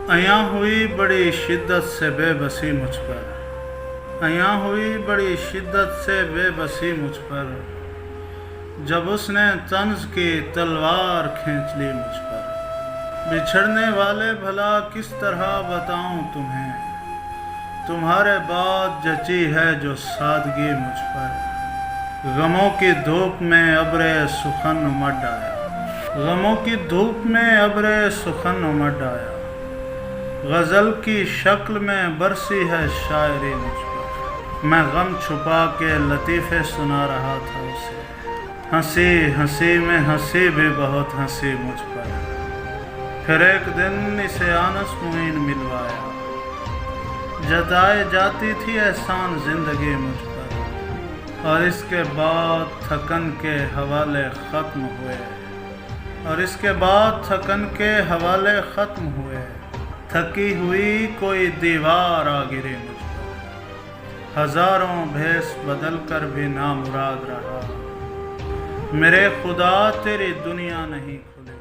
अयां हुई बड़ी शिद्दत से बेबसी मुझ पर, अयां हुई बड़ी शिद्दत से बेबसी मुझ पर, जब उसने तंज की तलवार खींच ली मुझ पर। बिछड़ने वाले भला किस तरह बताऊं तुम्हें, तुम्हारे बाद जची है जो सादगी मुझ पर। गमों की धूप में अब्रे सुखन उमड़ आया, गमों की धूप में अब्रे सुखन उमड़ आया। गज़ल की शक्ल में बरसी है शायरी मुझ पर, मैं गम छुपा के लतीफ़े सुना रहा था उसे। हंसी हंसी में हंसी भी बहुत हंसी मुझ पर। फिर एक दिन इसे आनस मुईन मिलवाया, जताए जाती थी एहसान ज़िंदगी मुझ पर। और इसके बाद थकन के हवाले ख़त्म हुए, और इसके बाद थकन के हवाले ख़त्म हुए। थकी हुई कोई दीवार आ गिरी मुझ पर, हज़ारों भेस बदल कर भी नामुराद रहा। मेरे खुदा तेरी दुनिया नहीं खुली।